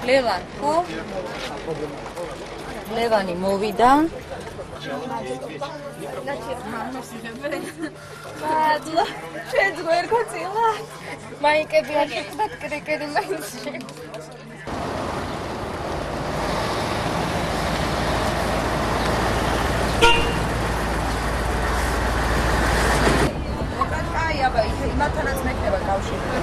ლევან, ხო? ლევანი მოვიდა. მადლობა. ჩვენ ვერ გოცილა. მაიკები არ შეხვდათ კრიკერი მაინცში. იმათანაც მექნება კავშირი.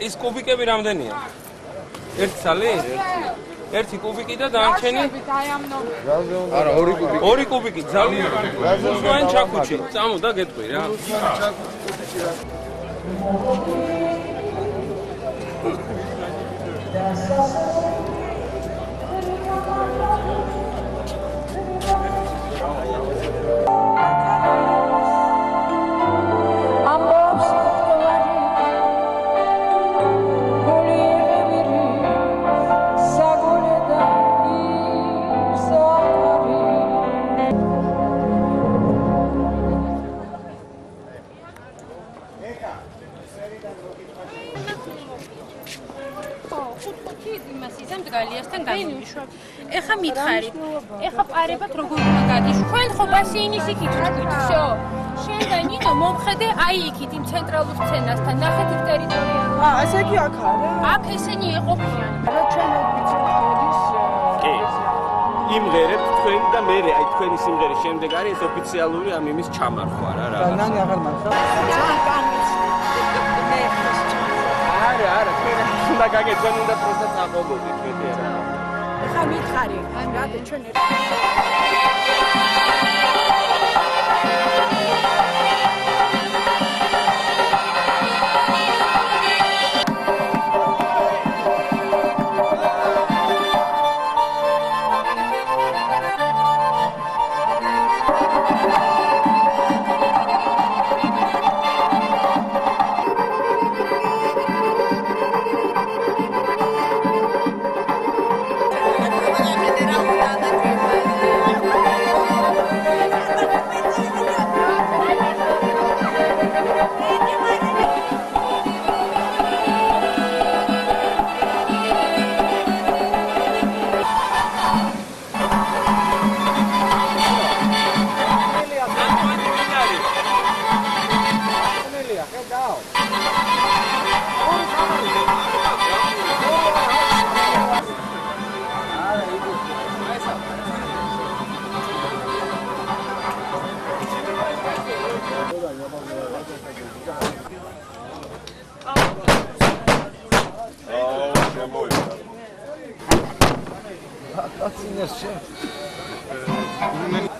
ის კუბიკები რამდენია? ერთი ცალი? ერთი კუბიკი და დანარჩენი? არა, ორი კუბიკი. ორი კუბიკი, ძალიან. უშვენ ჩაქუჩი. წამო და გეტყვი რა. ეხა მითხარით. ეხა პარებად როგორ უნდა გადიშ. ჩვენ ხო ბასეინის იქით ვთქვით, всё. შენ ნინო მომხედე აი იქით იმ ცენტრალურ სცენასთან, ნახეთ იქ ტერიტორია. ესე კი აქ არა. აქ ესენი ეყოფიან. რა ჩვენ ოფიციალურს იმღერებთ თქვენ და მე აი თქვენი სიმღერის შემდეგ არის ეს ოფიციალური ამ იმის ჩამარხვა რა რა. ნანი აღარ მარხავს. არა, თქვენ უნდა გაგეთ, თქვენ უნდა პროცესს წაყობოდით, მეტი არა. ეხა მითხარი, ან რა ჩვენ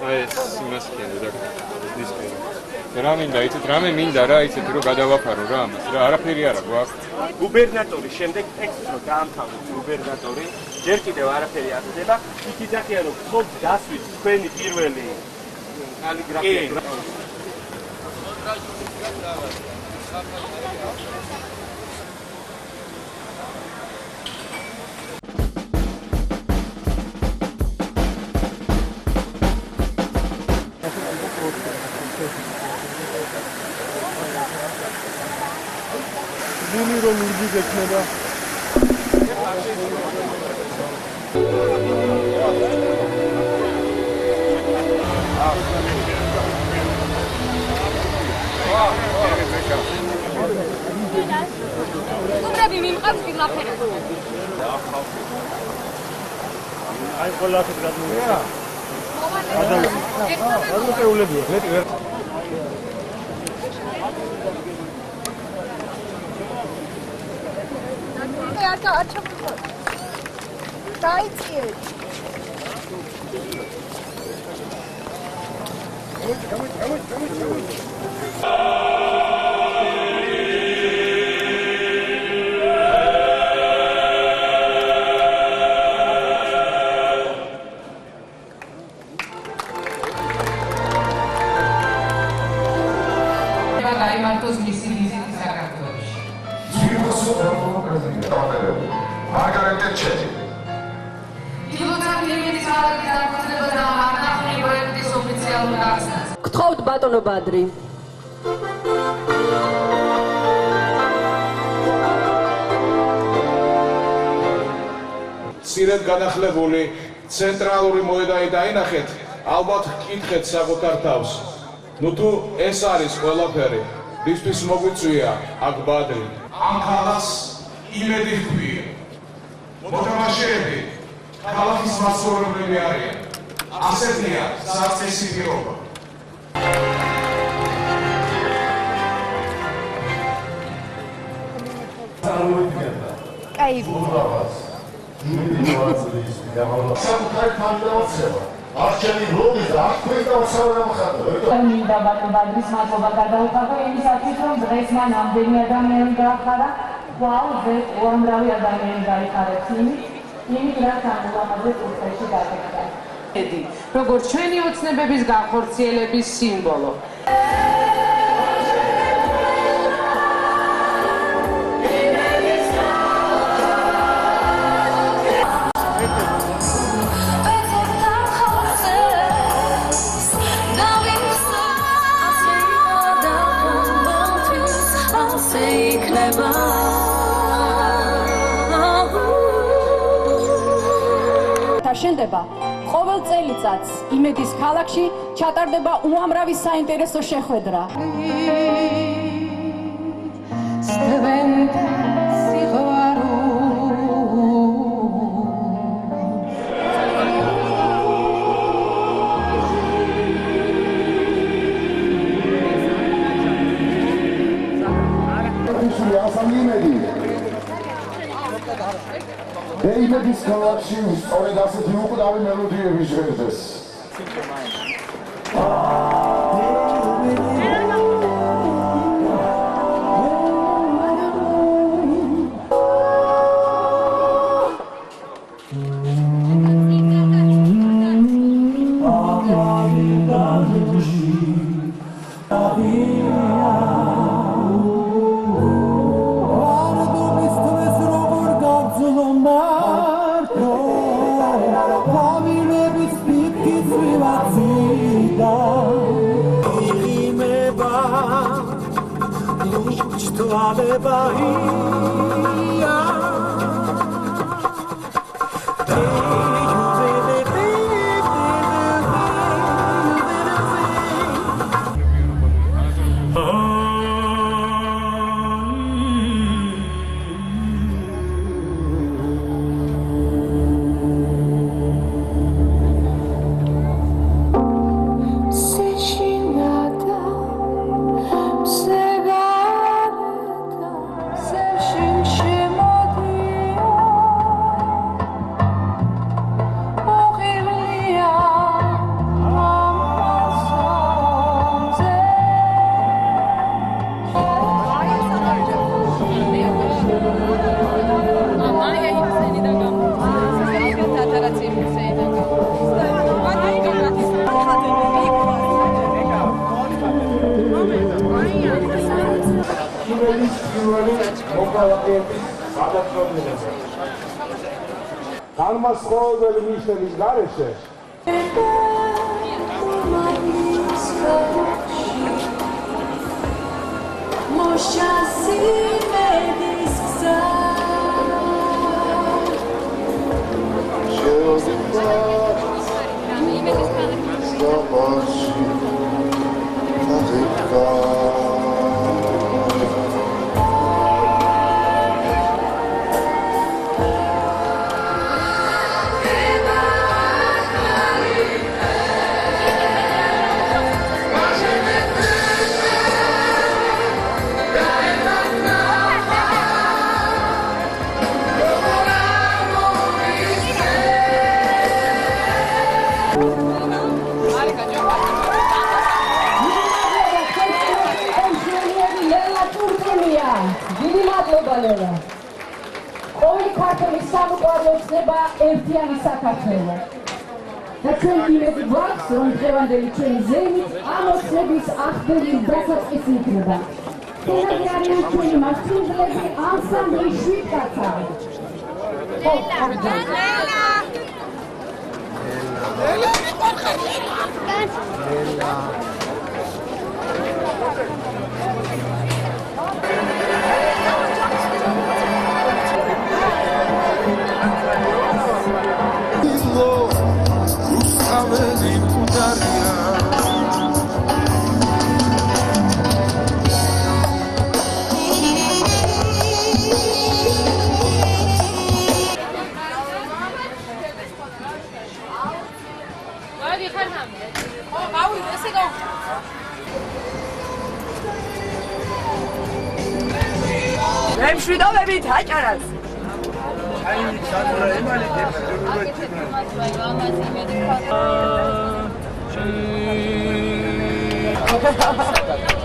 Ai, sim, mas que é, დისკერი. რა მინდა, იცით, რამე მინდა რა, იცით, რომ გადავაფარო რა ამას, რა, არაფერი არა გვაქვს. გუბერნატორის შემდეგ ტექსტს რო დაამთავროთ გუბერნატორი, ჯერ კიდევ არაფერი არ ხდება, იქ იძახიან რომ ხომ დასვით თქვენი პირველი კალიგრაფია. ნული რომ ლურჯი გექნება. სუბრები მიმყავს ფილაფერებს. აი ყველაფერს გადმოვიდა. გადმოწეულებია, მეტი ვერ. დაიწყეთ. გაიმართოს მისი ვიზიტი საქართველოში. Margaret Thatcher. დილოთამიების ალაგის განხორციელება და არნახული პროექტის ოფიციალურ გახსნას. გთხოვთ ბატონო ბადრი. მცირედ განახლებული ცენტრალური მოედანი დაინახეთ, ალბათ გკითხეთ საკუთარ თავს. ნუ თუ ეს არის ყველაფერი, რისთვის მოგვიწვია აქ ბადრი? ამ ქალაქს იმედი ჰქვია. მოთამაშეები ქალაქის მასწავლებლები არიან. ასეთია საწესი პირობა. კაი. საკუთარი ფანტაზია. არჩევი ლობი და აქვე დავსავერამხატო. მინდა ბატონბადრის მადლობა გადაუხადო იმისათვის, რომ დღეს მან ამდენი ადამიანი გაახარა, ხვალზე უამრავი ადამიანი გაიხარებს იმით, რაც ამ ულამაზე კურსებში გაკეთდა. როგორც ჩვენი ოცნებების განხორციელების სიმბოლო. შენდება ყოველ წელიწადს იმედის ქალაქში ჩატარდება უამრავი საინტერესო შეხვედრა. იმედის ქალაქში სწორედ ასეთი უკვდავი მელოდიები ჟღერდეს. She გადაწყვეტილება. განმასხვავებელი ნიშნების გარეშე ყოველი ქართველის სამოყვარულო ცნება ერთიანი საქართველო. და ჩვენ იმედი გვაქვს, რომ დღევანდელი ჩვენი ზეიმით ამ ოცნების აღდგენის დასაწყისი იქნება. თუნდაც არიან ჩვენი მასწავლებლები ანსამბლი შვიდკაცები. მშვიდობებით აჭარას. Thank you.